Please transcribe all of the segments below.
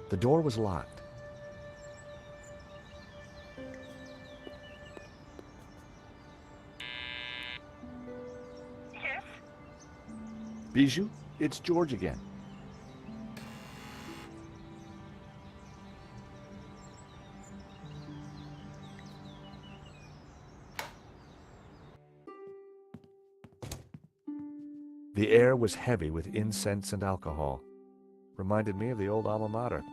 The door was locked. Yes? Bijou, it's George again. The air was heavy with incense and alcohol. Reminded me of the old alma mater.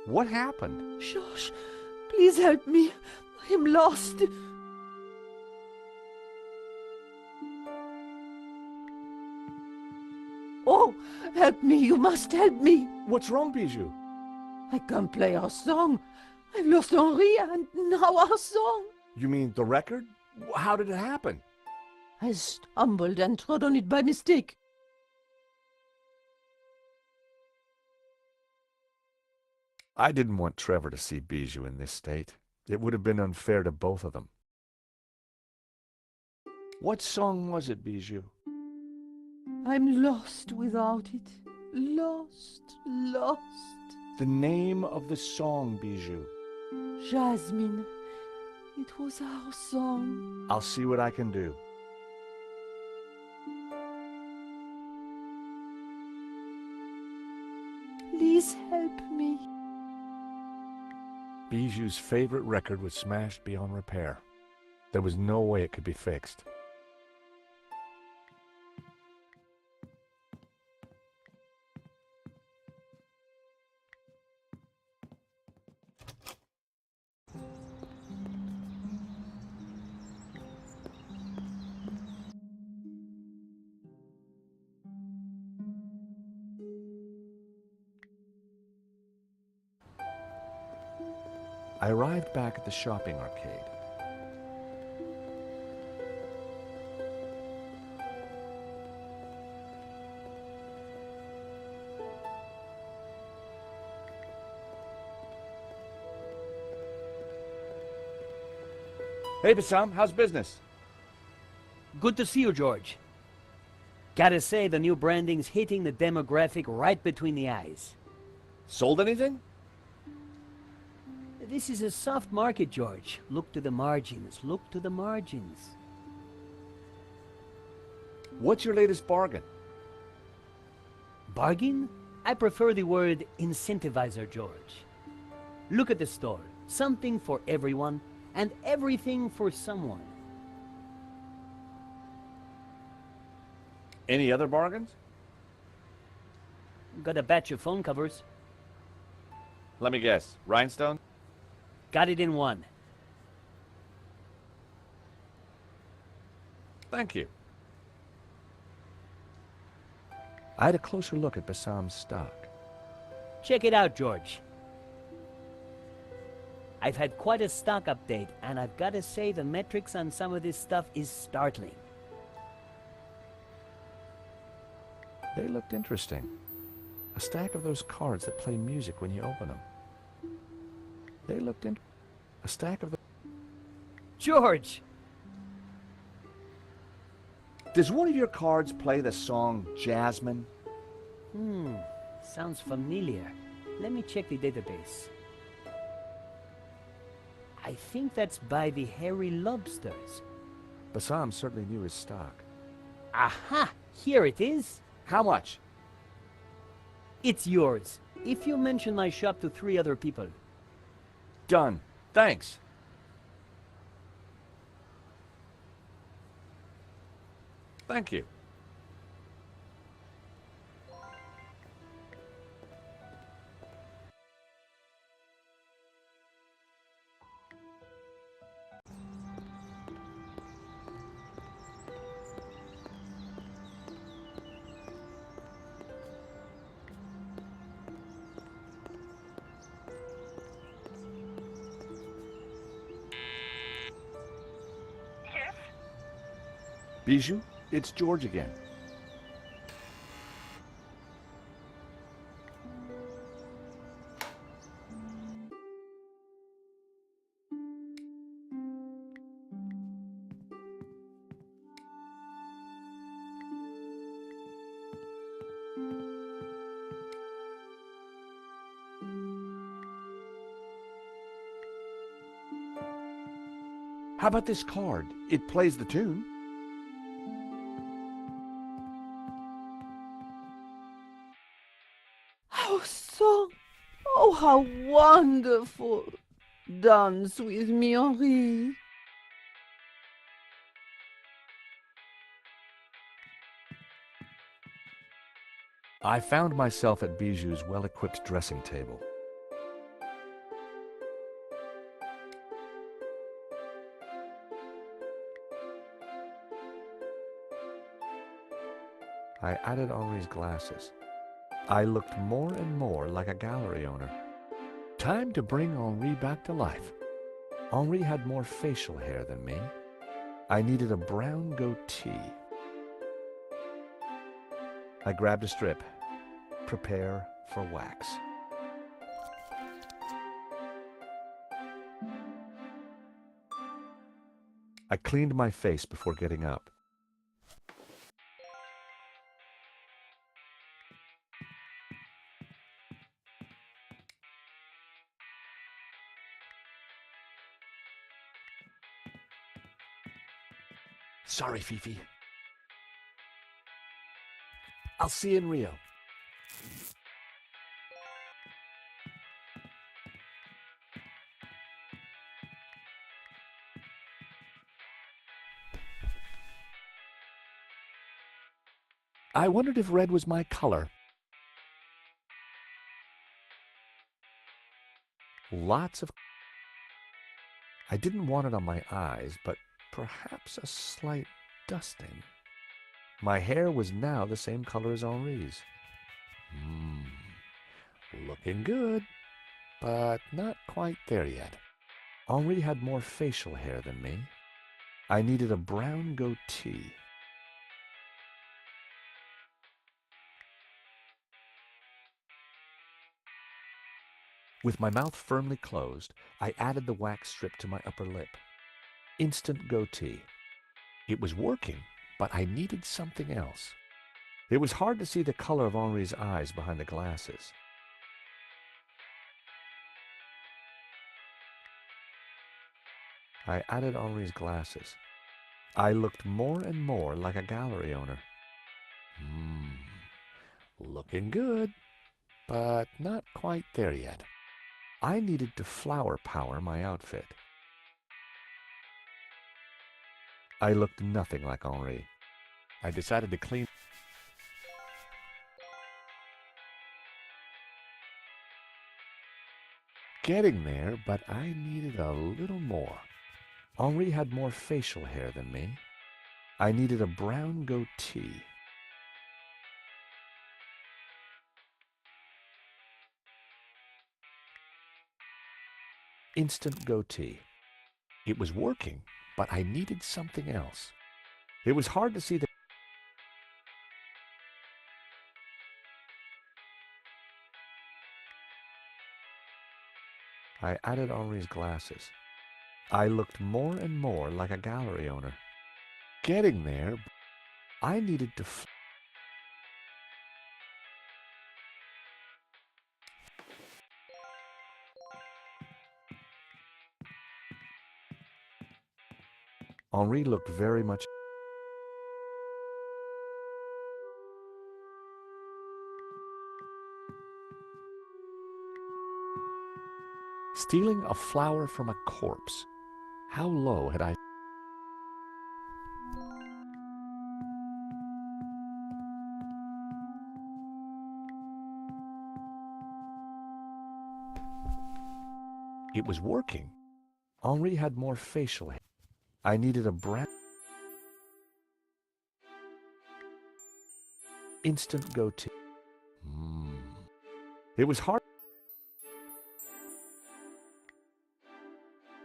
What happened? George, please help me. I am lost. Oh, help me. You must help me. What's wrong, Bijou? I can't play our song. I've lost Henri and now our song. You mean the record? How did it happen? I stumbled and trod on it by mistake. I didn't want Trevor to see Bijou in this state. It would have been unfair to both of them. What song was it, Bijou? I'm lost without it. Lost, lost. The name of the song, Bijou. Jasmine. It was our song. I'll see what I can do. Please help me. Bijou's favorite record was smashed beyond repair. There was no way it could be fixed. I arrived back at the shopping arcade. Hey, Bassam, how's business? Good to see you, George. Gotta say, the new branding's hitting the demographic right between the eyes. Sold anything? This is a soft market, George. Look to the margins. Look to the margins. What's your latest bargain? Bargain? I prefer the word incentivizer, George. Look at the store. Something for everyone, and everything for someone. Any other bargains? Got a batch of phone covers. Let me guess. Rhinestone? Got it in one. Thank you. I had a closer look at Bassam's stock. Check it out, George. I've had quite a stock update, and I've got to say the metrics on some of this stuff is startling. They looked interesting. A stack of those cards that play music when you open them. They looked in... A stack of the... George! Does one of your cards play the song Jasmine? Sounds familiar. Let me check the database. I think that's by the Hairy Lobsters. Bassam certainly knew his stock. Aha! Here it is. How much? It's yours, if you mention my shop to 3 other people. Done. Thanks. Thank you. Yes? Bijou, it's George again. How about this card? It plays the tune. Our song! Oh, how wonderful! Dance with me, Henri. I found myself at Bijou's well-equipped dressing table. I added Henri's glasses. I looked more and more like a gallery owner. Time to bring Henri back to life. Henri had more facial hair than me. I needed a brown goatee. I grabbed a strip. Prepare for wax. I cleaned my face before getting up. Sorry, Fifi. I'll see you in Rio. I wondered if red was my color. Lots of... I didn't want it on my eyes, but perhaps a slight dusting. My hair was now the same color as Henri's. Looking good, but not quite there yet. Henri had more facial hair than me. I needed a brown goatee. With my mouth firmly closed, I added the wax strip to my upper lip. Instant goatee. It was working, but I needed something else. It was hard to see the color of Henri's eyes behind the glasses. I added Henri's glasses. I looked more and more like a gallery owner. Looking good, but not quite there yet. I needed to flower power my outfit. I looked nothing like Henri. I decided to clean. Getting there, but I needed a little more. Henri had more facial hair than me. I needed a brown goatee. Instant goatee. It was working, but I needed something else. It was hard to see the... I added Henri's glasses. I looked more and more like a gallery owner. Getting there, I needed to... Henri looked very much... Stealing a flower from a corpse. How low had I... It was working. Henri had more facial hair. I needed a brown... Instant goatee. It was hard...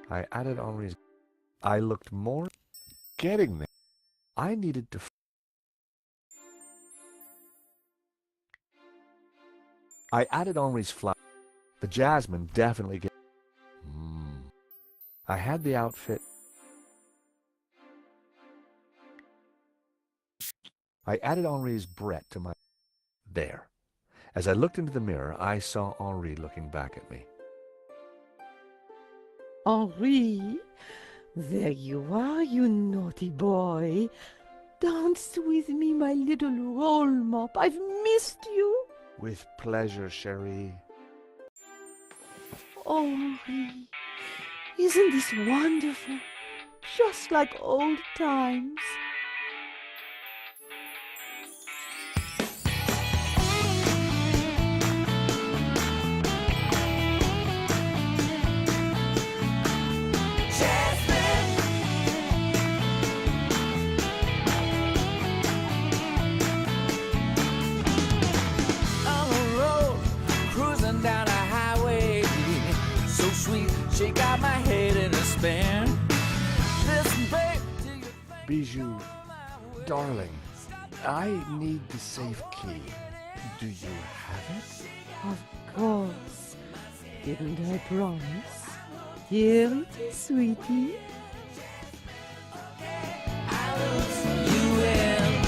I added Henri's... I looked more... Getting there. I needed to... I added Henri's flower. The jasmine definitely get... I had the outfit. I added Henri's Brett to my... There. As I looked into the mirror, I saw Henri looking back at me. Henri, There you are, you naughty boy. Dance with me, my little roll mop. I've missed you. With pleasure, Cherie. Oh, Henri, isn't this wonderful? Just like old times. She got my head in a spin. Listen, babe, do you think Bijou, darling, I need the safe key. Do you have it? Of course. Didn't I promise? Here it is, sweetie. I lose you in?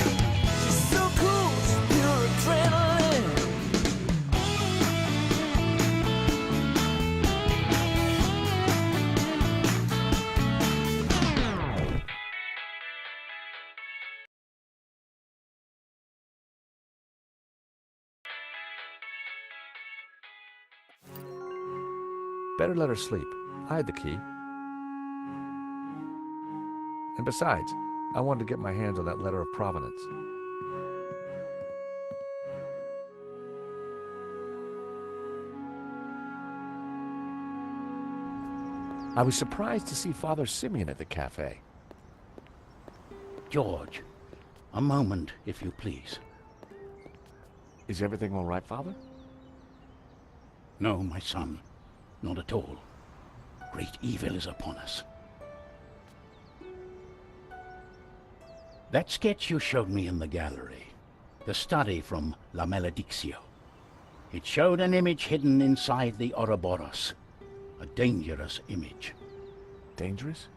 She's so cool, she's pure adrenaline. Better let her sleep. I had the key. And besides, I wanted to get my hands on that letter of provenance. I was surprised to see Father Simeon at the cafe. George, a moment, if you please. Is everything all right, Father? No, my son, not at all. Great evil is upon us. That sketch you showed me in the gallery, the study from La Maledictio, it showed an image hidden inside the Ouroboros, a dangerous image. Dangerous?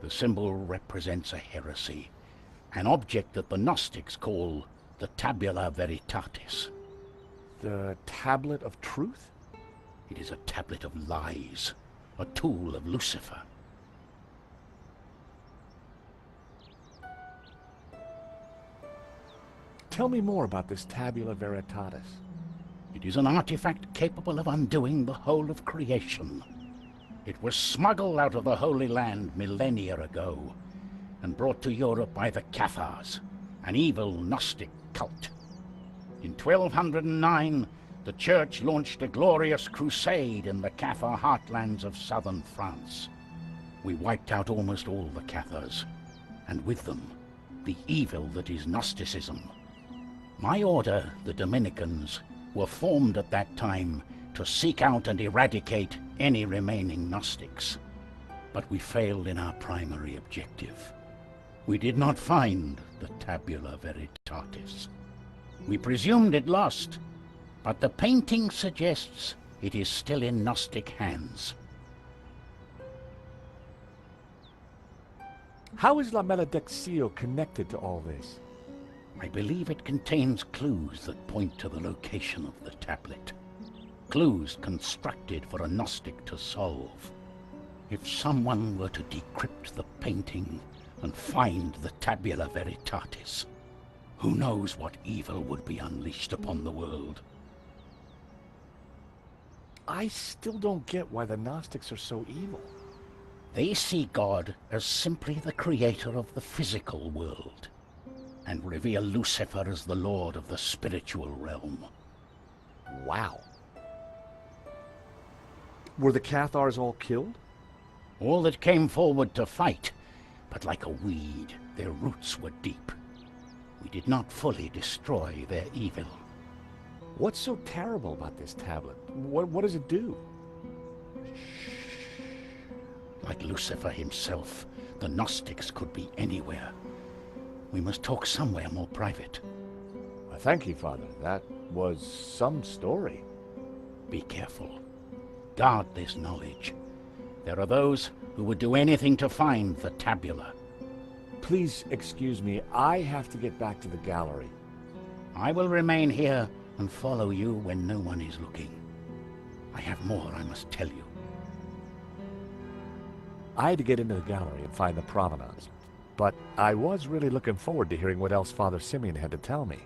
The symbol represents a heresy, an object that the Gnostics call the Tabula Veritatis. The Tablet of Truth? It is a tablet of lies, a tool of Lucifer. Tell me more about this Tabula Veritatis. It is an artifact capable of undoing the whole of creation. It was smuggled out of the Holy Land millennia ago and brought to Europe by the Cathars, an evil Gnostic cult. In 1209, the Church launched a glorious crusade in the Cathar heartlands of southern France. We wiped out almost all the Cathars, and with them, the evil that is Gnosticism. My order, the Dominicans, were formed at that time to seek out and eradicate any remaining Gnostics. But we failed in our primary objective. We did not find the Tabula Veritatis. We presumed it lost, but the painting suggests it is still in Gnostic hands. How is La Maledictio connected to all this? I believe it contains clues that point to the location of the tablet. Clues constructed for a Gnostic to solve. If someone were to decrypt the painting and find the Tabula Veritatis, who knows what evil would be unleashed upon the world? I still don't get why the Gnostics are so evil. They see God as simply the creator of the physical world, and revere Lucifer as the lord of the spiritual realm. Wow. Were the Cathars all killed? All that came forward to fight, but like a weed, their roots were deep. We did not fully destroy their evil. What's so terrible about this tablet? What does it do? Like Lucifer himself, the Gnostics could be anywhere. We must talk somewhere more private. Well, thank you, Father. That was some story. Be careful. Guard this knowledge. There are those who would do anything to find the tabula. Please excuse me. I have to get back to the gallery. I will remain here and follow you when no one is looking. I have more I must tell you. I had to get into the gallery and find the provenance, but I was really looking forward to hearing what else Father Simeon had to tell me.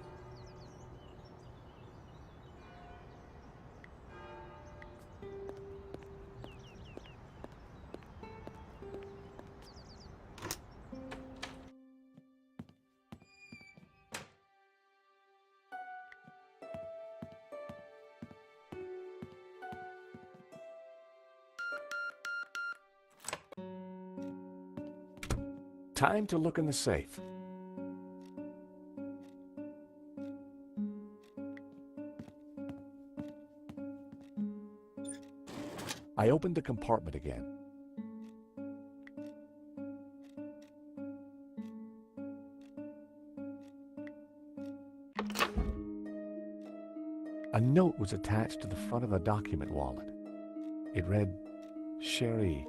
Time to look in the safe. I opened the compartment again. A note was attached to the front of the document wallet. It read, "Cherie,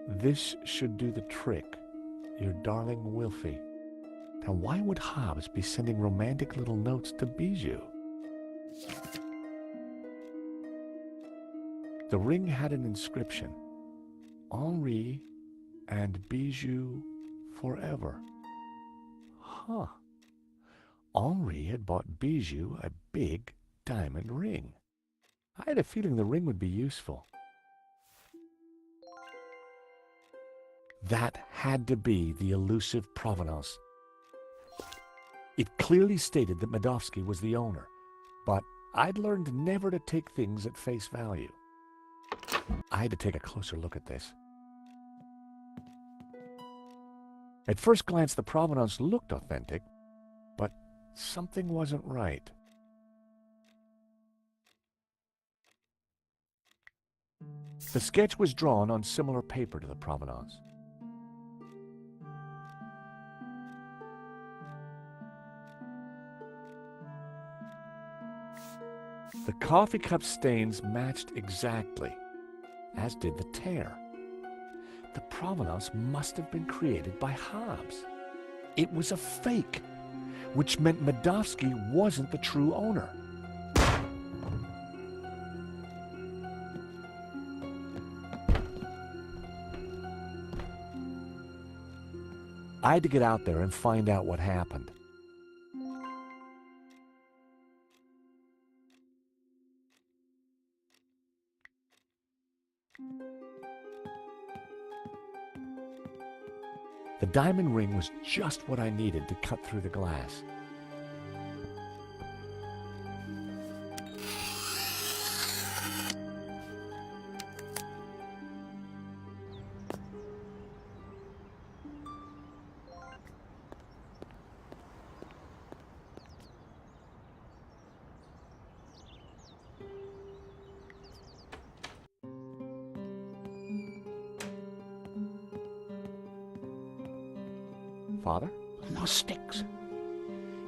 this should do the trick. Your darling Wilfie." Now, why would Hobbs be sending romantic little notes to Bijou? The ring had an inscription, "Henri and Bijou forever." Huh. Henri had bought Bijou a big diamond ring. I had a feeling the ring would be useful. That had to be the elusive provenance. It clearly stated that Medovsky was the owner, but I'd learned never to take things at face value. I had to take a closer look at this. At first glance, the provenance looked authentic, but something wasn't right. The sketch was drawn on similar paper to the provenance. The coffee cup stains matched exactly, as did the tear. The provenance must have been created by Hobbs. It was a fake, which meant Medovsky wasn't the true owner. I had to get out there and find out what happened. The diamond ring was just what I needed to cut through the glass. Father? No sticks.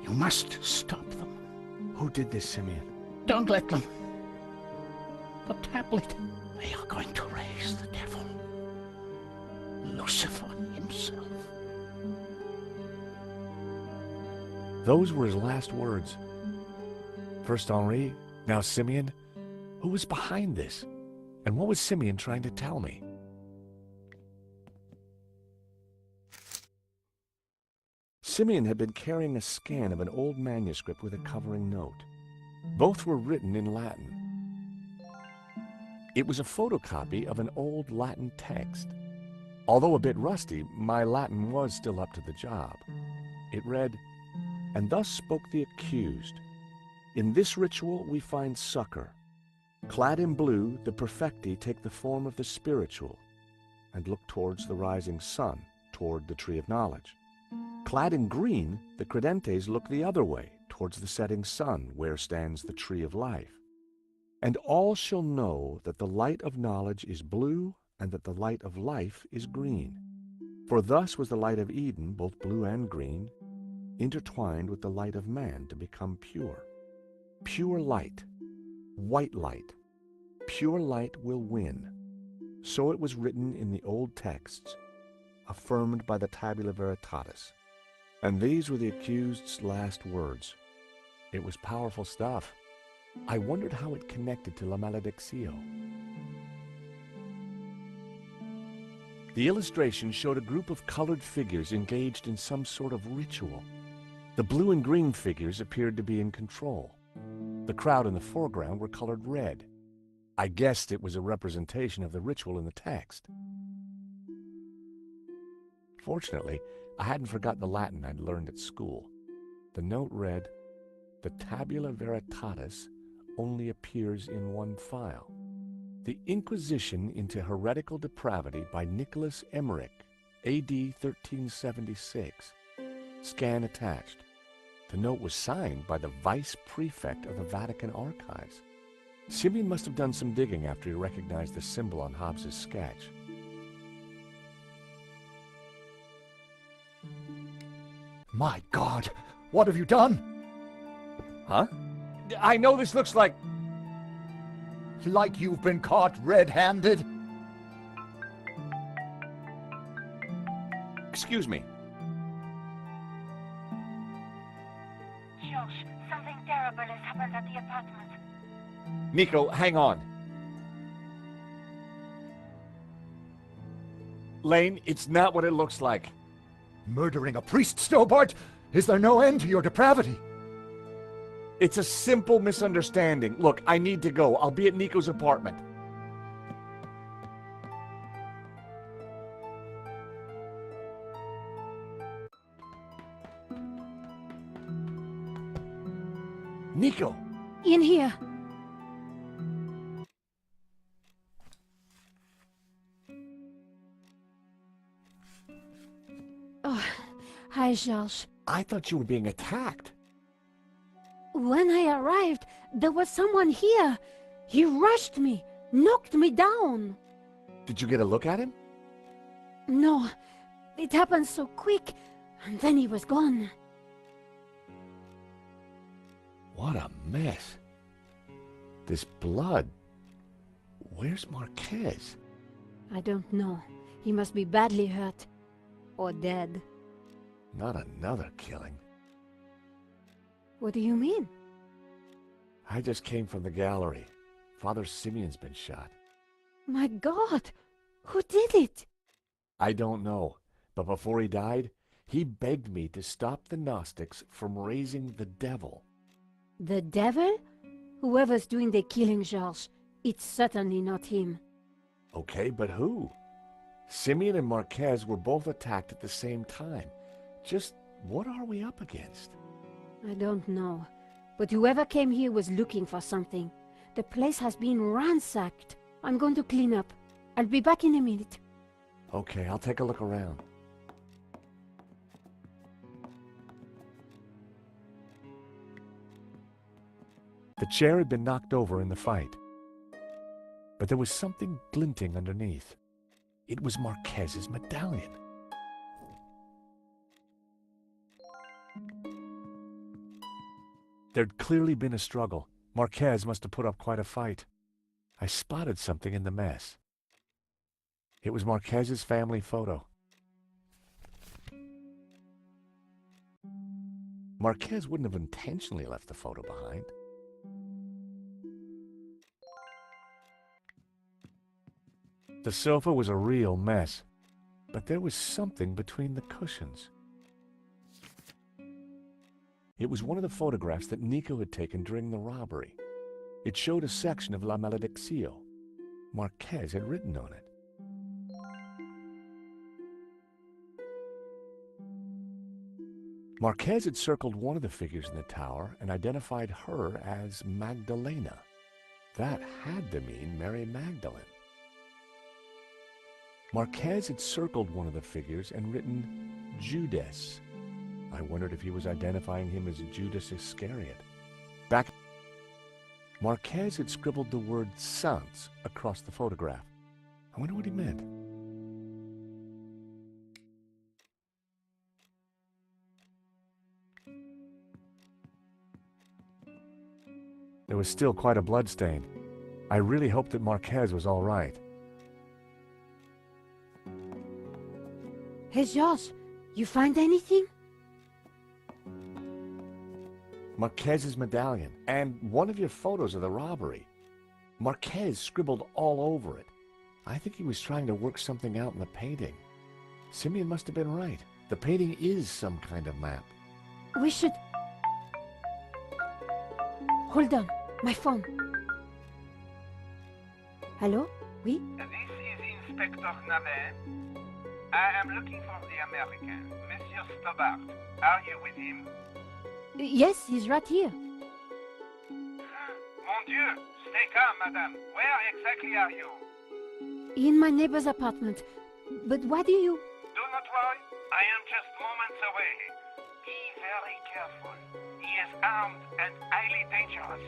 You must stop them. Who did this, Simeon? Don't let them. The tablet. They are going to raise the devil. Lucifer himself. Those were his last words. First Henri, now Simeon. Who was behind this? And what was Simeon trying to tell me? Simeon had been carrying a scan of an old manuscript with a covering note. Both were written in Latin. It was a photocopy of an old Latin text. Although a bit rusty, my Latin was still up to the job. It read, "And thus spoke the accused. In this ritual we find succor. Clad in blue, the perfecti take the form of the spiritual and look towards the rising sun, toward the tree of knowledge. Clad in green, the credentes look the other way, towards the setting sun, where stands the tree of life. And all shall know that the light of knowledge is blue, and that the light of life is green. For thus was the light of Eden, both blue and green, intertwined with the light of man to become pure. Pure light, white light, pure light will win." So it was written in the old texts, affirmed by the Tabula Veritatis. And these were the accused's last words. It was powerful stuff. I wondered how it connected to La Maledictio. The illustration showed a group of colored figures engaged in some sort of ritual. The blue and green figures appeared to be in control. The crowd in the foreground were colored red. I guessed it was a representation of the ritual in the text. Fortunately, I hadn't forgotten the Latin I'd learned at school. The note read, "The tabula veritatis only appears in one file. The Inquisition into Heretical Depravity by Nicholas Emmerich, AD 1376. Scan attached." The note was signed by the Vice Prefect of the Vatican Archives. Simeon must have done some digging after he recognized the symbol on Hobbes's sketch. My God, what have you done? Huh? I know this looks like... Like you've been caught red-handed? Excuse me. Josh, something terrible has happened at the apartment. Nico, hang on. Lane, it's not what it looks like. Murdering a priest, Stobart? Is there no end to your depravity? It's a simple misunderstanding. Look, I need to go. I'll be at Nico's apartment. Nico! In here. Oh, hi, George. I thought you were being attacked. When I arrived, there was someone here. He rushed me, knocked me down. Did you get a look at him? No, it happened so quick, and then he was gone. What a mess. This blood. Where's Marquez? I don't know. He must be badly hurt. Or dead. Not another killing. What do you mean? I just came from the gallery. Father Simeon's been shot. My God! Who did it? I don't know, but before he died, he begged me to stop the Gnostics from raising the devil. The devil? Whoever's doing the killing, Georges, it's certainly not him. Okay, but who? Simeon and Marquez were both attacked at the same time. Just what are we up against? I don't know, but whoever came here was looking for something. The place has been ransacked. I'm going to clean up. I'll be back in a minute. Okay, I'll take a look around. The chair had been knocked over in the fight, but there was something glinting underneath. It was Marquez's medallion. There'd clearly been a struggle. Marquez must have put up quite a fight. I spotted something in the mess. It was Marquez's family photo. Marquez wouldn't have intentionally left the photo behind. The sofa was a real mess, but there was something between the cushions. It was one of the photographs that Nico had taken during the robbery. It showed a section of La Malediccio. Marquez had written on it. Marquez had circled one of the figures in the tower and identified her as Magdalena. That had to mean Mary Magdalene. Marquez had circled one of the figures and written Judas. I wondered if he was identifying him as Judas Iscariot. Marquez had scribbled the word Saints across the photograph. I wonder what he meant. There was still quite a blood stain. I really hoped that Marquez was all right. Hey, Georges, you find anything? Marquez's medallion, and one of your photos of the robbery. Marquez scribbled all over it. I think he was trying to work something out in the painting. Simeon must have been right. The painting is some kind of map. We should... Hold on, my phone. Hello? Oui? This is Inspector Navet. I am looking for the American, Monsieur Stobart. Are you with him? Yes, he's right here. Mon Dieu! Stay calm, madame. Where exactly are you? In my neighbor's apartment. But why do you... Do not worry. I am just moments away. Be very careful. He is armed and highly dangerous.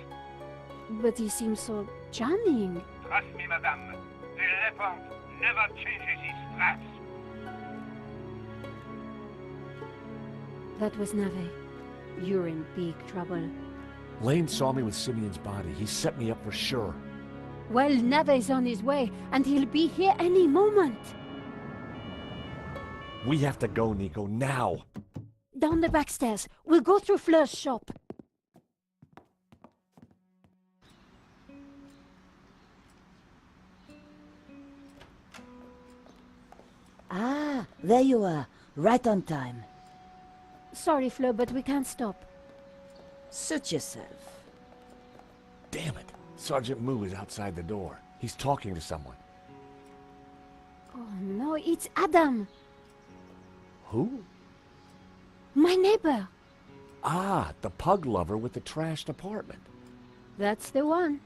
But he seems so charming. Trust me, madame. The leopard never changes his straps. That was Nave. You're in big trouble. Lane saw me with Simeon's body. He set me up for sure. Well, Nave's on his way, and he'll be here any moment. We have to go, Nico, now. Down the back stairs. We'll go through Fleur's shop. Ah, there you are. Right on time. Sorry, Fleur, but we can't stop. Suit yourself. Damn it. Sergeant Moo is outside the door. He's talking to someone. Oh no, it's Adam. Who? My neighbor. Ah, the pug lover with the trashed apartment. That's the one.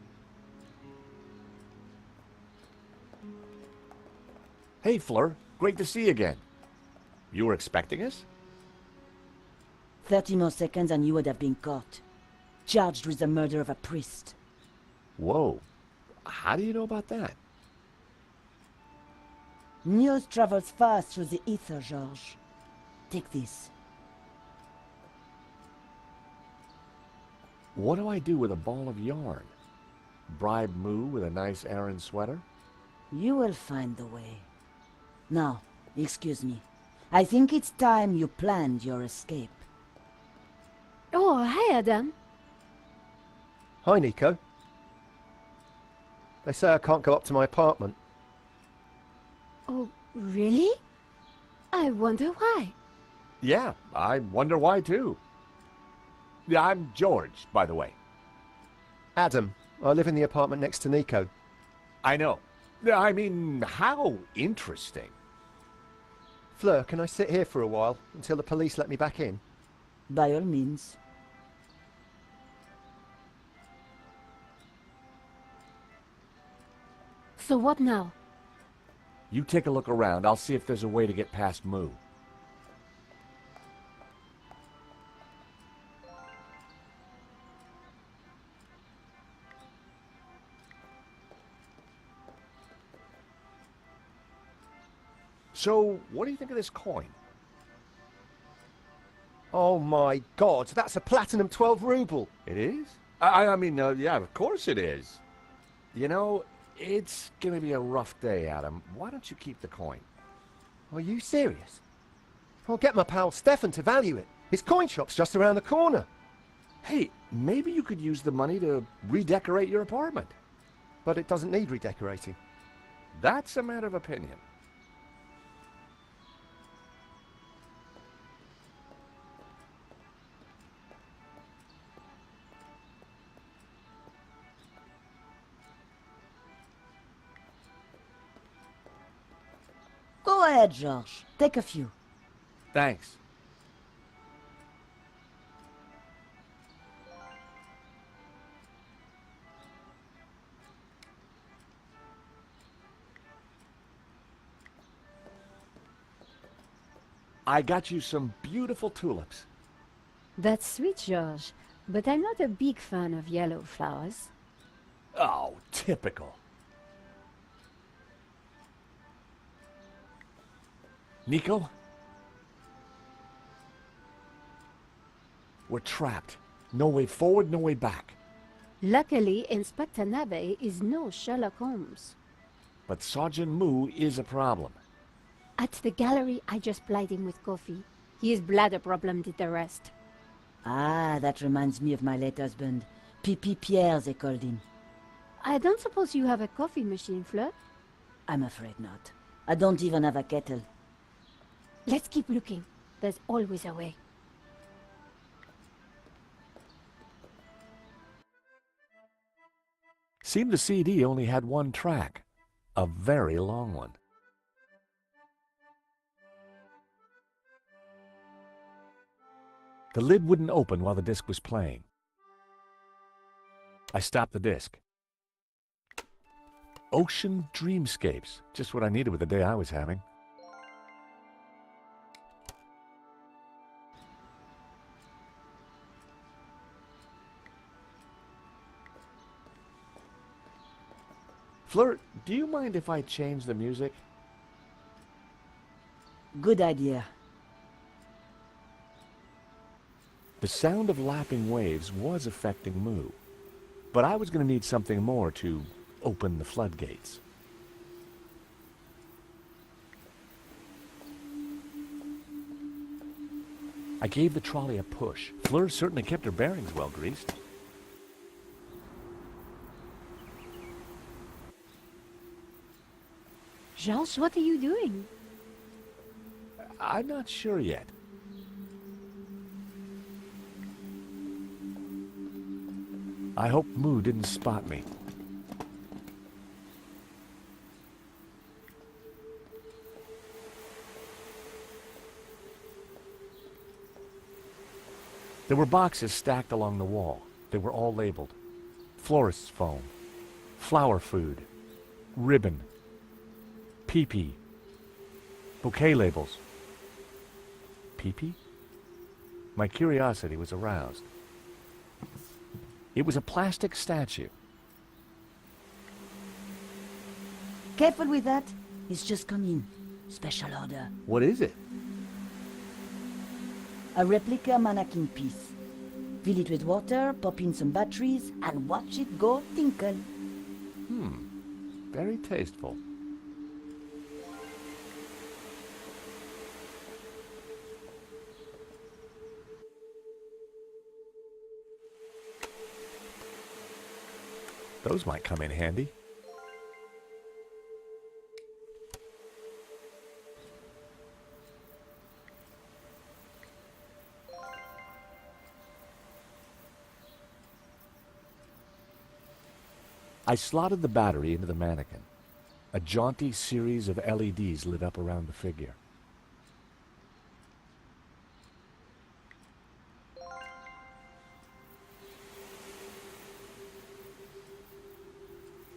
Hey, Fleur. Great to see you again. You were expecting us? 30 more seconds and you would have been caught. Charged with the murder of a priest. Whoa. How do you know about that? News travels fast through the ether, Georges. Take this. What do I do with a ball of yarn? Bribe Moo with a nice Aran sweater? You will find the way. Now, excuse me. I think it's time you planned your escape. Oh, hi, Adam. Hi, Nico. They say I can't go up to my apartment. Oh, really? I wonder why. Yeah, I wonder why too. Yeah, I'm George, by the way. Adam, I live in the apartment next to Nico. I know. I mean, how interesting. Fleur, can I sit here for a while until the police let me back in? By all means. So what now? You take a look around. I'll see if there's a way to get past Moo. So, what do you think of this coin? Oh my god, that's a platinum 12 ruble. It is? I mean, yeah, of course it is. You know, it's gonna be a rough day, Adam. Why don't you keep the coin? Are you serious? I'll get my pal Stefan to value it. His coin shop's just around the corner. Hey, maybe you could use the money to redecorate your apartment. But it doesn't need redecorating. That's a matter of opinion. Go ahead, Georges. Take a few. Thanks. I got you some beautiful tulips. That's sweet, George. But I'm not a big fan of yellow flowers. Oh, typical. Nico? We're trapped. No way forward, no way back. Luckily, Inspector Nave is no Sherlock Holmes. But Sergeant Moo is a problem. At the gallery, I just plied him with coffee. His bladder problem did the rest. Ah, that reminds me of my late husband. Pipi Pierre, they called him. I don't suppose you have a coffee machine, Fleur? I'm afraid not. I don't even have a kettle. Let's keep looking. There's always a way. Seemed the CD only had one track. A very long one. The lid wouldn't open while the disc was playing. I stopped the disc. Ocean Dreamscapes. Just what I needed with the day I was having. Fleur, do you mind if I change the music? Good idea. The sound of lapping waves was affecting Moo, but I was going to need something more to open the floodgates. I gave the trolley a push. Fleur certainly kept her bearings well greased. Georges, what are you doing? I'm not sure yet. I hope Moo didn't spot me. There were boxes stacked along the wall. They were all labeled. Florist's foam, flower food, ribbon, pee-pee, bouquet labels. Pee-pee? My curiosity was aroused. It was a plastic statue. Careful with that. It's just come in. Special order. What is it? A replica mannequin piece. Fill it with water, pop in some batteries, and watch it go tinkle. Very tasteful. Those might come in handy. I slotted the battery into the mannequin. A jaunty series of LEDs lit up around the figure.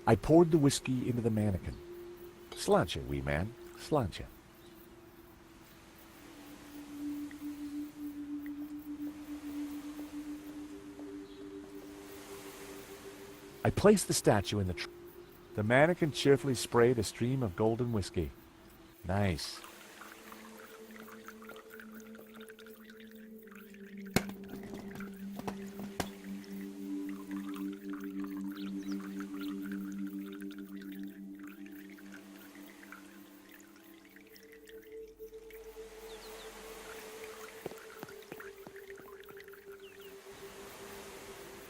I poured the whiskey into the mannequin. Sláinte, wee man, sláinte. I placed the statue in the The mannequin cheerfully sprayed a stream of golden whiskey. Nice.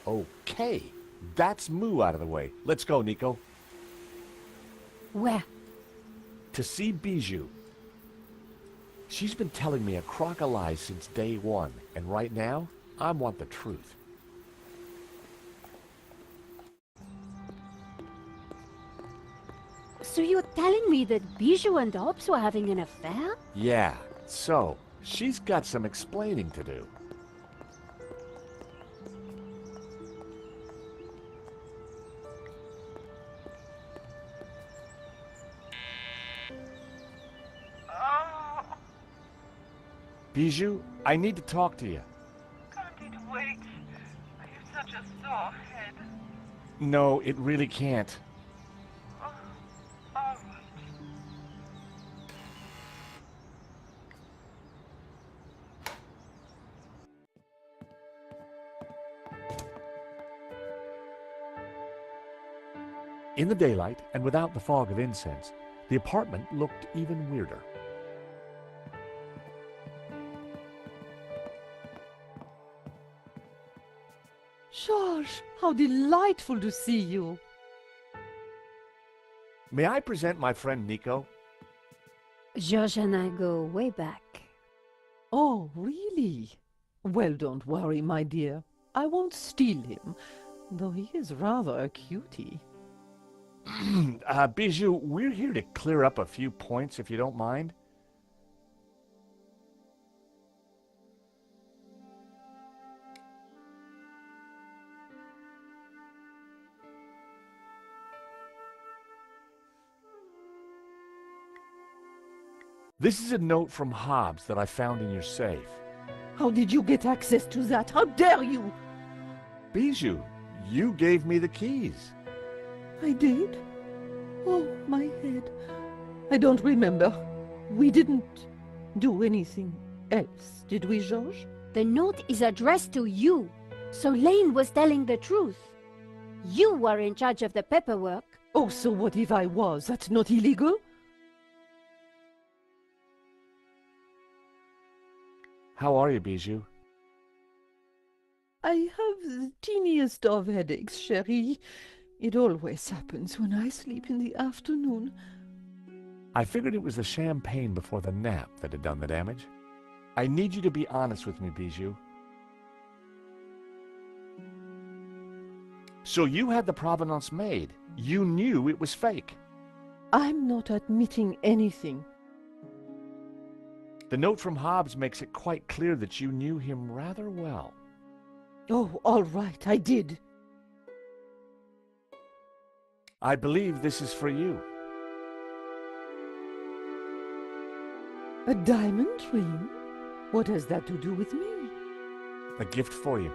Okay, that's Moo out of the way. Let's go, Nico. Where? To see Bijou. She's been telling me a crock of lies since day one, and right now, I want the truth. So you're telling me that Bijou and Hobbs were having an affair? Yeah, so, she's got some explaining to do. Bijou, I need to talk to you. Can't it wait? I have such a sore head. No, it really can't. Oh, all right. In the daylight, and without the fog of incense, the apartment looked even weirder. Georges, how delightful to see you. May I present my friend Nico? George and I go way back. Oh, really? Well, don't worry, my dear. I won't steal him, though he is rather a cutie. Bijou, we're here to clear up a few points, if you don't mind. This is a note from Hobbs that I found in your safe. How did you get access to that? How dare you? Bijou, you gave me the keys. I did? Oh, my head. I don't remember. We didn't do anything else, did we, Georges? The note is addressed to you, so Lane was telling the truth. You were in charge of the paperwork. Oh, so what if I was? That's not illegal? How are you, Bijou? I have the teeniest of headaches, chérie. It always happens when I sleep in the afternoon. I figured it was the champagne before the nap that had done the damage. I need you to be honest with me, Bijou. So you had the provenance made. You knew it was fake. I'm not admitting anything. The note from Hobbs makes it quite clear that you knew him rather well. Oh, all right, I did. I believe this is for you. A diamond ring? What has that to do with me? A gift for you,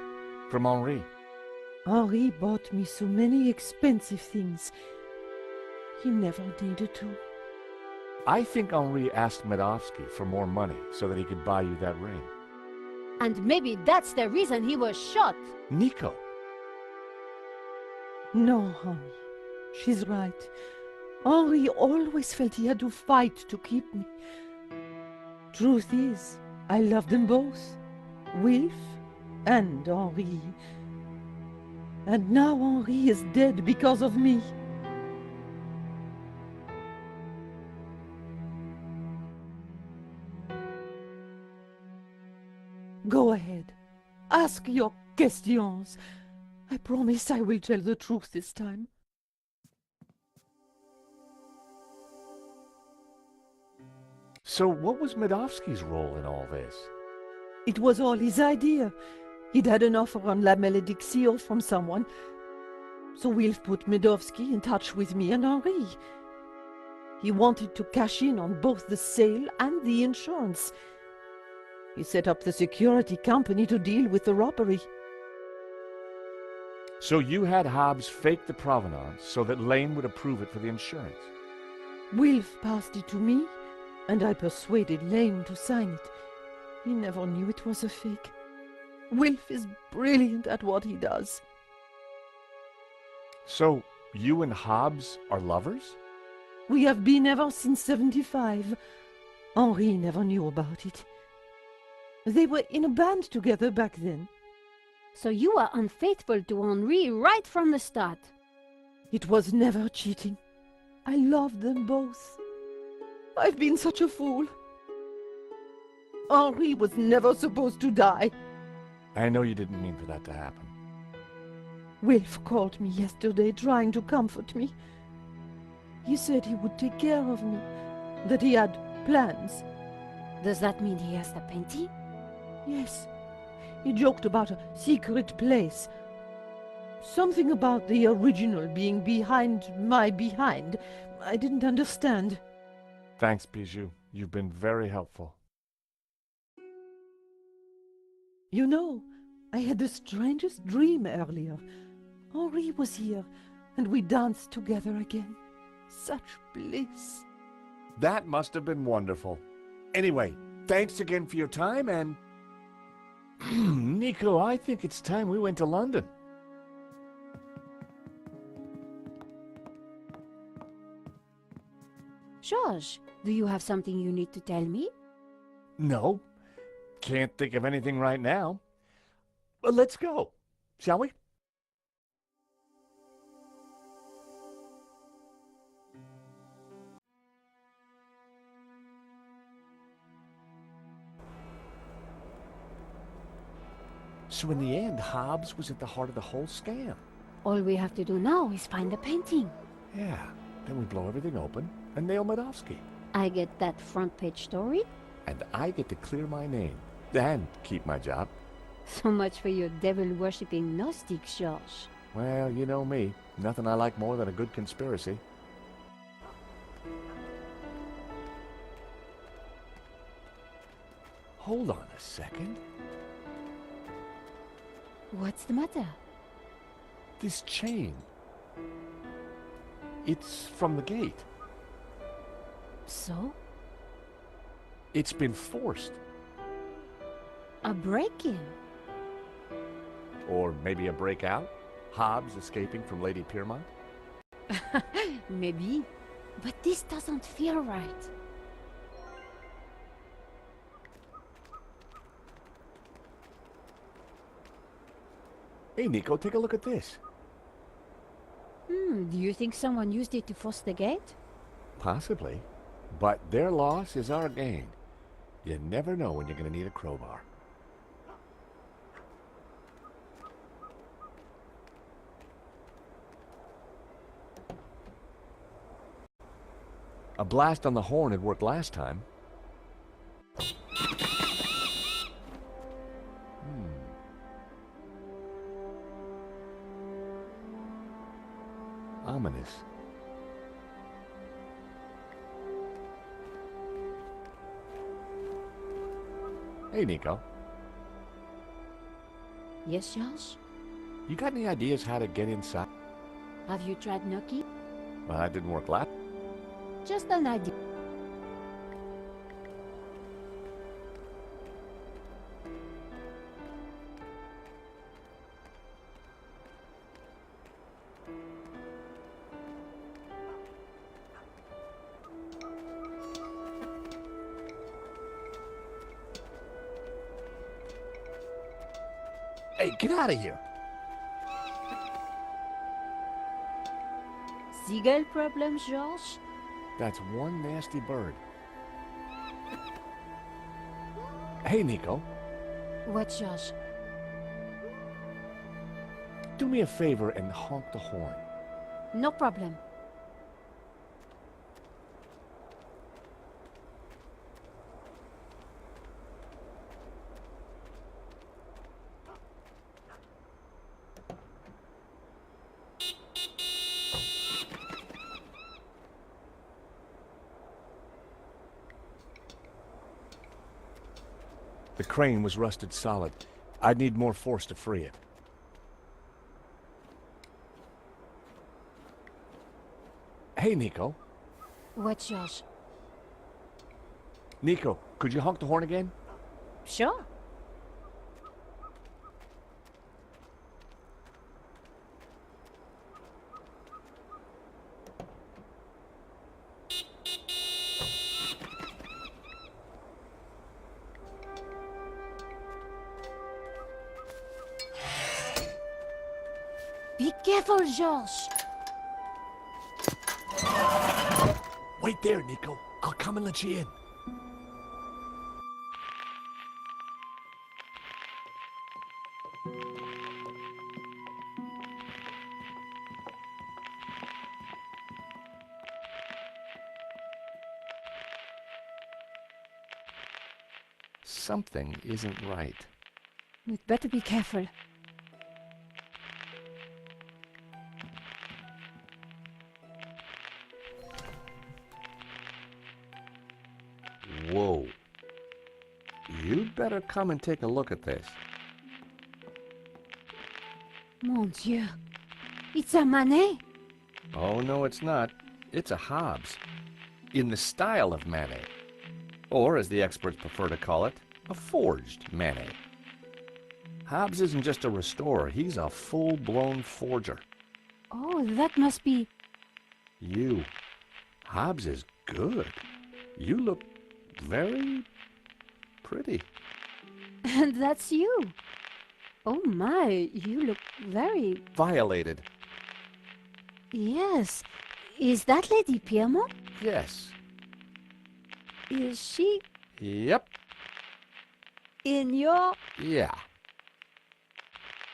from Henri. Henri bought me so many expensive things. He never needed to. I think Henri asked Medovsky for more money so that he could buy you that ring. And maybe that's the reason he was shot. Nico. No, honey. She's right. Henri always felt he had to fight to keep me. Truth is, I love them both. Wilf and Henri. And now Henri is dead because of me. Go ahead. Ask your questions. I promise I will tell the truth this time. So what was Medovsky's role in all this? It was all his idea. He'd had an offer on La Malédiction from someone. So Wilf put Medovsky in touch with me and Henri. He wanted to cash in on both the sale and the insurance. He set up the security company to deal with the robbery. So you had Hobbs fake the provenance so that Lane would approve it for the insurance? Wilf passed it to me, and I persuaded Lane to sign it. He never knew it was a fake. Wilf is brilliant at what he does. So you and Hobbs are lovers? We have been ever since 75. Henri never knew about it. They were in a band together back then. So you were unfaithful to Henri right from the start. It was never cheating. I loved them both. I've been such a fool. Henri was never supposed to die. I know you didn't mean for that to happen. Wilf called me yesterday trying to comfort me. He said he would take care of me, that he had plans. Does that mean he has the painting? Yes. He joked about a secret place. Something about the original being behind my behind. I didn't understand. Thanks, Bijou. You've been very helpful. You know, I had the strangest dream earlier. Henri was here, and we danced together again. Such bliss. That must have been wonderful. Anyway, thanks again for your time, and... Nico, I think it's time we went to London. George, do you have something you need to tell me? No, can't think of anything right now. Well, let's go, shall we? So in the end, Hobbs was at the heart of the whole scam. All we have to do now is find the painting. Yeah, then we blow everything open and nail Medovsky. I get that front page story. And I get to clear my name and keep my job. So much for your devil-worshipping Gnostic, George. Well, you know me. Nothing I like more than a good conspiracy. Hold on a second. What's the matter? This chain. It's from the gate. So? It's been forced. A break-in? Or maybe a breakout? Hobbs escaping from Lady Piermont? Maybe. But this doesn't feel right. Hey, Nico, take a look at this. Do you think someone used it to force the gate? Possibly. But their loss is our gain. You never know when you're going to need a crowbar. A blast on the horn had worked last time. Ominous. Hey, Nico. Yes, George? You got any ideas how to get inside? Have you tried knocking? Well, that didn't work last. Just an idea. Hey, get out of here! Seagull problem, George? That's one nasty bird. Hey, Nico. What, George? Do me a favor and honk the horn. No problem. The crane was rusted solid. I'd need more force to free it. Hey, Nico. What, George? Nico, could you honk the horn again? Sure. Be careful, George. Wait there, Nico. I'll come and let you in. Something isn't right. We'd better be careful. Whoa. You'd better come and take a look at this. Mon Dieu. It's a Manet. Oh, no, it's not. It's a Hobbs. In the style of Manet. Or, as the experts prefer to call it, a forged Manet. Hobbs isn't just a restorer, he's a full-blown forger. Oh, that must be... You. Hobbs is good. You look very pretty. And that's you. Oh my, you look very... Violated. Yes. Is that Lady Piermont? Yes. Is she Yep. in your... Yeah.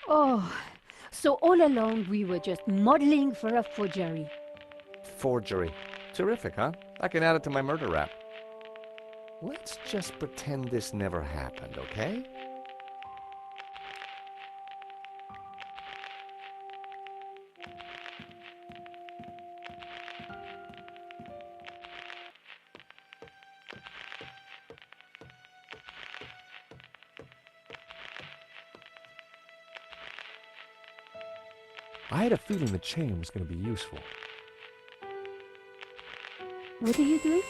Oh, so all along we were just modeling for a forgery. Forgery. Terrific, huh? I can add it to my murder rap. Let's just pretend this never happened, okay? I had a feeling the chain was going to be useful. What are you doing?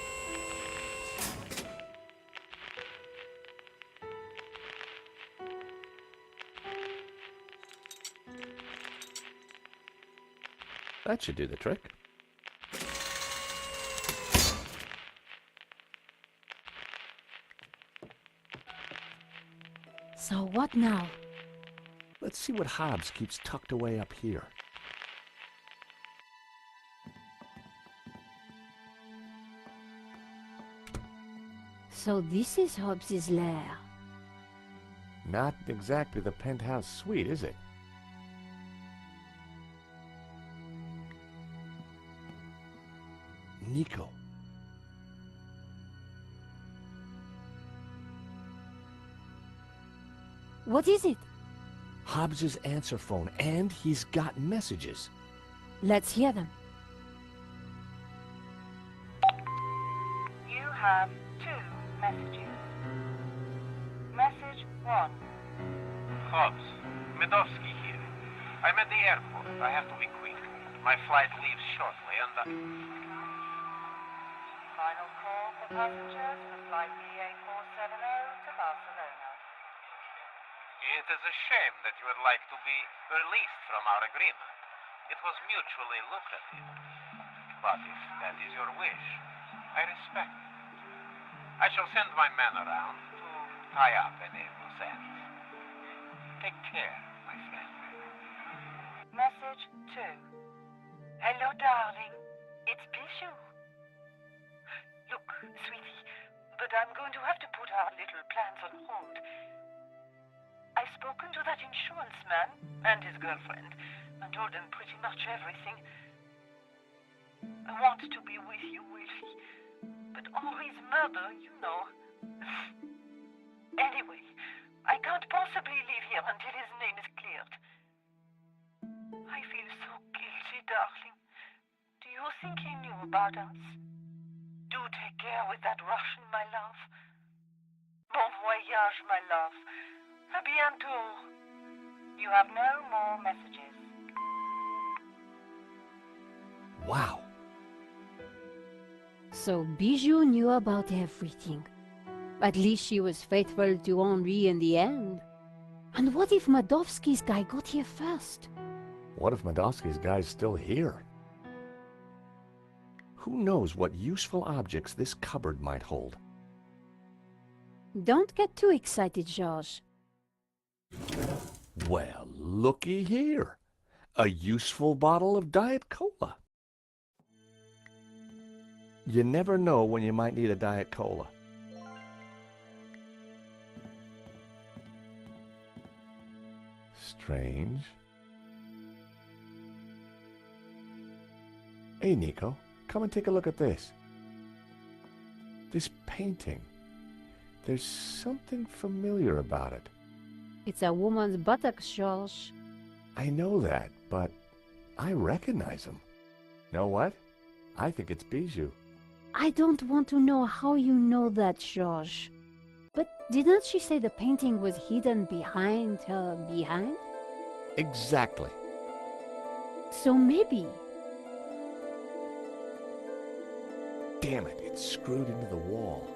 That should do the trick. So what now? Let's see what Hobbs keeps tucked away up here. So this is Hobbs's lair. Not exactly the penthouse suite, is it? Nico. What is it? Hobbs's answer phone, and he's got messages. Let's hear them. You have 2 messages. Message 1. Hobbs, Medovsky here. I'm at the airport. I have to be quick. My flight leaves shortly, and Final call for passengers for flight BA470 to Barcelona. it is a shame that you would like to be released from our agreement. It was mutually lucrative. But if that is your wish, I respect it. I shall send my men around to tie up any loose ends. Take care, my friend. Message 2. Hello, darling. It's Bijou. Look, sweetie, but I'm going to have to put our little plans on hold. I've spoken to that insurance man and his girlfriend and told them pretty much everything. I want to be with you, Wilfie, but Henri's murder, you know. Anyway, I can't possibly leave here until his name is cleared. I feel so guilty, darling. Do you think he knew about us? Do take care with that Russian, my love. Bon voyage, my love. À bientôt. You have no more messages. Wow. So Bijou knew about everything. At least she was faithful to Henri in the end. And what if Medovsky's guy got here first? What if Medovsky's guy's still here? Who knows what useful objects this cupboard might hold? Don't get too excited, George. Well, looky here. A useful bottle of Diet Cola. You never know when you might need a Diet Cola. Strange. Hey, Nico, come and take a look at this. This painting. There's something familiar about it. It's a woman's buttocks, George. I know that, but I recognize him. Know what? I think it's Bijou. I don't want to know how you know that, George. But didn't she say the painting was hidden behind her behind? Exactly. So maybe. Damn it, it's screwed into the wall.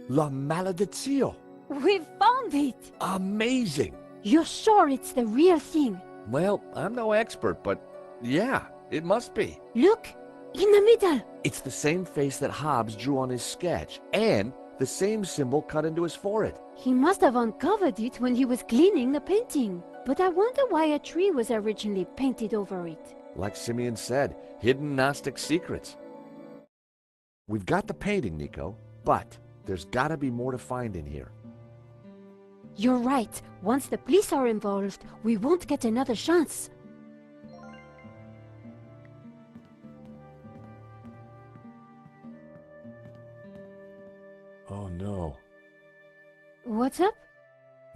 La Maledizio! We found it! Amazing! You're sure it's the real thing? Well, I'm no expert, but yeah, it must be. Look! In the middle! It's the same face that Hobbs drew on his sketch, and the same symbol cut into his forehead. He must have uncovered it when he was cleaning the painting. But I wonder why a tree was originally painted over it. Like Simeon said, hidden Gnostic secrets. We've got the painting, Nico, but there's gotta be more to find in here. You're right. Once the police are involved, we won't get another chance. Oh no. What's up?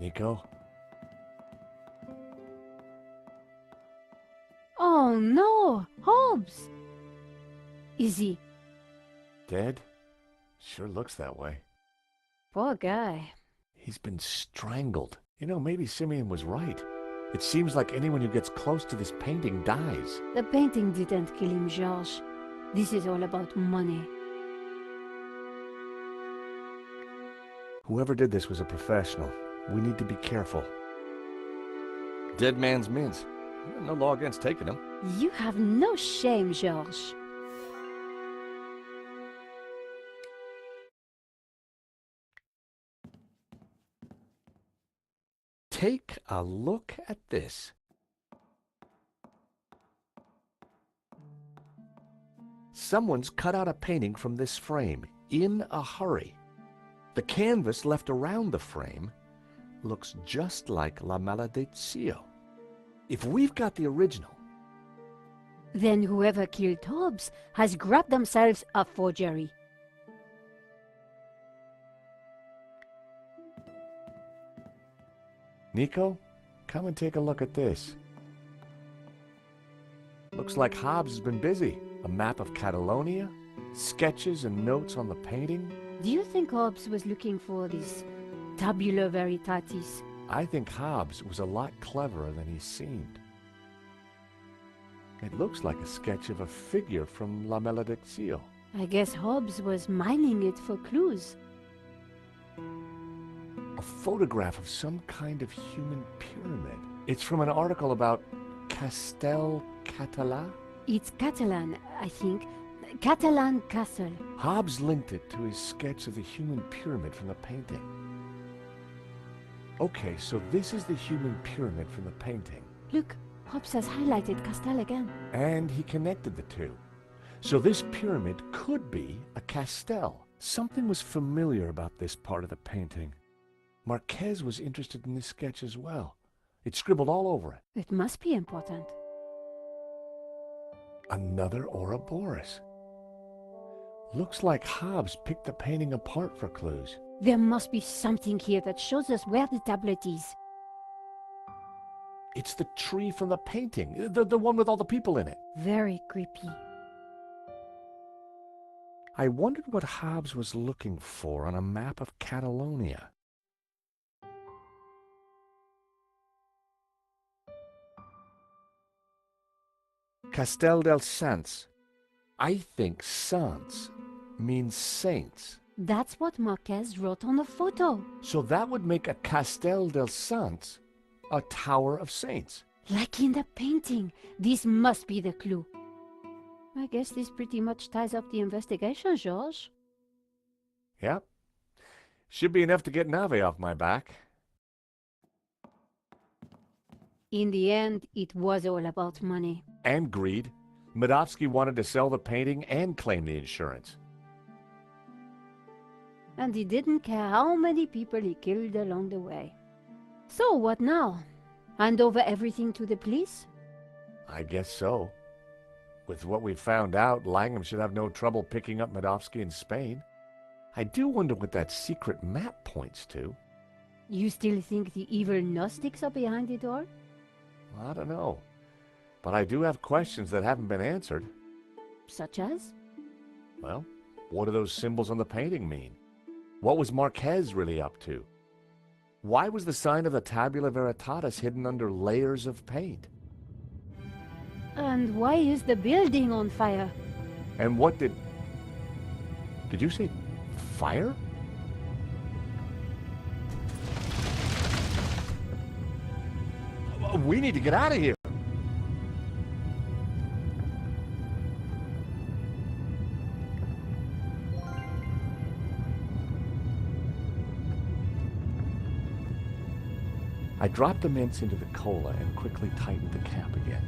Nico? Oh no! Hobbs! Is he? Dead? Sure looks that way. Poor guy. He's been strangled. You know, maybe Simeon was right. It seems like anyone who gets close to this painting dies. The painting didn't kill him, Georges. This is all about money. Whoever did this was a professional. We need to be careful. Dead man's mince. No law against taking them. You have no shame, Georges. Take a look at this. Someone's cut out a painting from this frame in a hurry. The canvas left around the frame looks just like La Maledizio. If we've got the original, then whoever killed Hobbs has grabbed themselves a forgery. Nico, come and take a look at this. Looks like Hobbs has been busy. A map of Catalonia, sketches and notes on the painting. Do you think Hobbs was looking for this tabula veritatis? I think Hobbs was a lot cleverer than he seemed. It looks like a sketch of a figure from La Maledizio. I guess Hobbs was mining it for clues. A photograph of some kind of human pyramid. It's from an article about Castel Català. It's Catalan, I think. Catalan Castle. Hobbs linked it to his sketch of the human pyramid from the painting. Okay, so this is the human pyramid from the painting. Look, Hobbs has highlighted Castel again. And he connected the two. So this pyramid could be a castel. Something was familiar about this part of the painting. Marquez was interested in this sketch as well. It's scribbled all over it. It must be important. Another Ouroboros. Looks like Hobbs picked the painting apart for clues. There must be something here that shows us where the tablet is. It's the tree from the painting, the one with all the people in it. Very creepy. I wondered what Hobbs was looking for on a map of Catalonia. Castel del Sants. I think Sants means saints. That's what Marquez wrote on the photo. So that would make a Castel del Sants a tower of saints. Like in the painting. This must be the clue. I guess this pretty much ties up the investigation, Georges. Yep. Should be enough to get Nave off my back. In the end, it was all about money. And greed. Medovsky wanted to sell the painting and claim the insurance. And he didn't care how many people he killed along the way. So what now? Hand over everything to the police? I guess so. With what we've found out, Langham should have no trouble picking up Medovsky in Spain. I do wonder what that secret map points to. You still think the evil Gnostics are behind it all? I don't know. But I do have questions that haven't been answered. Such as? Well, what do those symbols on the painting mean? What was Marquez really up to? Why was the sign of the Tabula Veritatis hidden under layers of paint? And why is the building on fire? And what did you say fire? We need to get out of here. I dropped the mints into the cola and quickly tightened the cap again.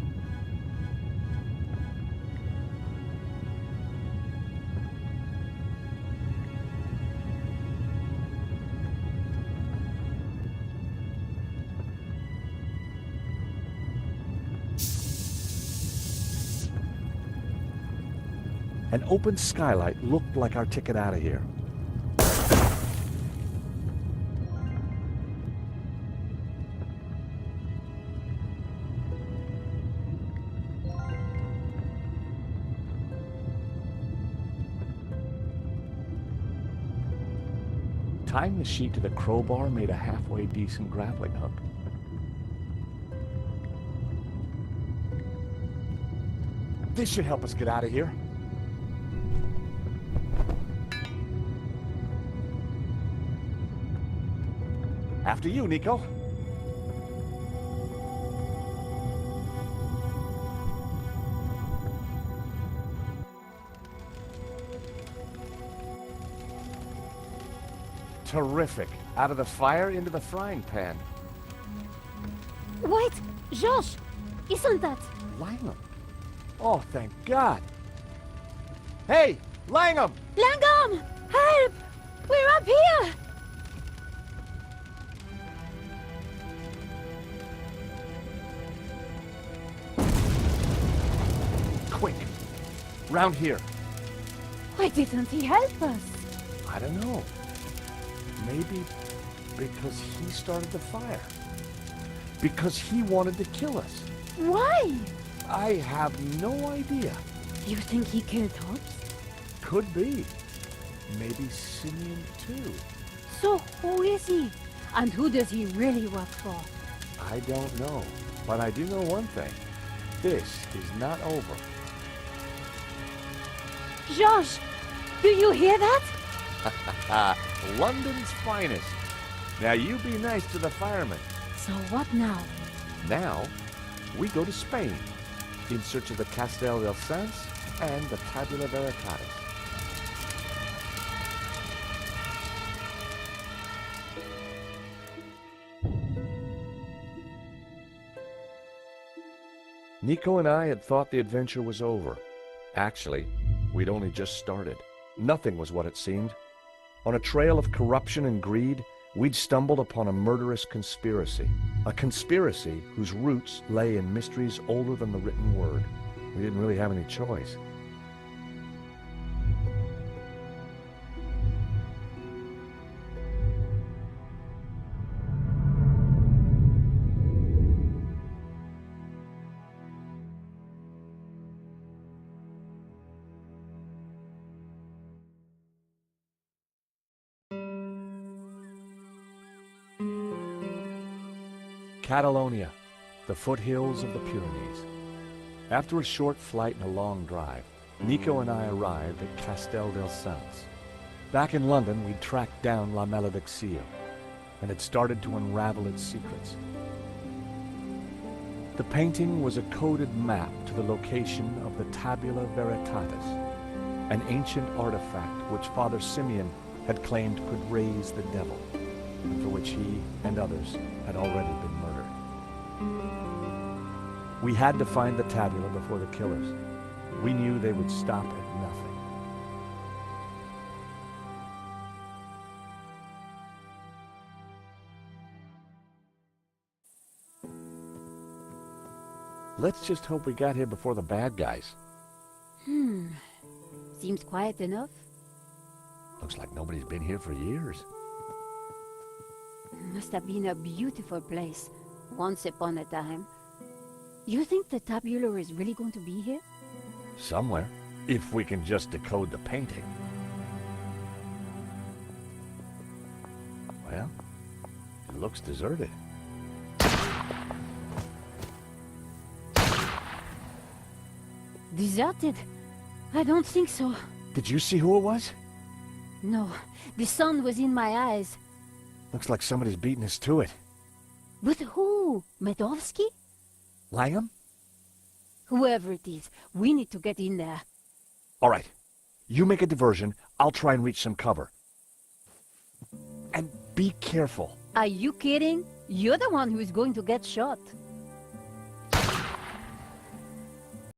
An open skylight looked like our ticket out of here. Tying the sheet to the crowbar made a halfway decent grappling hook. This should help us get out of here. After you, Nico. Terrific. Out of the fire into the frying pan. Wait! George! Isn't that... Langham. Oh, thank God. Hey, Langham! Langham! Help! We're up here! Quick. Round here. Why didn't he help us? I don't know. Maybe because he started the fire. Because he wanted to kill us. Why? I have no idea. You think he killed Hobbs? Could be. Maybe Simeon too. So who is he? And who does he really work for? I don't know. But I do know one thing. This is not over. George! Do you hear that? London's finest. Now you be nice to the firemen. So what now? Now, we go to Spain in search of the Castel del Sans and the Tabula Veritatis. Nico and I had thought the adventure was over. Actually, we'd only just started. Nothing was what it seemed. On a trail of corruption and greed, we'd stumbled upon a murderous conspiracy. A conspiracy whose roots lay in mysteries older than the written word. We didn't really have any choice. Catalonia, the foothills of the Pyrenees. After a short flight and a long drive, Nico and I arrived at Castel del Sans. Back in London, we'd tracked down La Malediccio and had started to unravel its secrets. The painting was a coded map to the location of the Tabula Veritatis, an ancient artifact which Father Simeon had claimed could raise the devil, and for which he and others had already been murdered. We had to find the tabula before the killers. We knew they would stop at nothing. Let's just hope we got here before the bad guys. Seems quiet enough. Looks like nobody's been here for years. Must have been a beautiful place, once upon a time. You think the tabula is really going to be here? Somewhere, if we can just decode the painting. Well, it looks deserted. Deserted? I don't think so. Did you see who it was? No, the sun was in my eyes. Looks like somebody's beating us to it. But who? Medovsky? Langham? Whoever it is, we need to get in there. All right. You make a diversion. I'll try and reach some cover. And be careful. Are you kidding? You're the one who is going to get shot.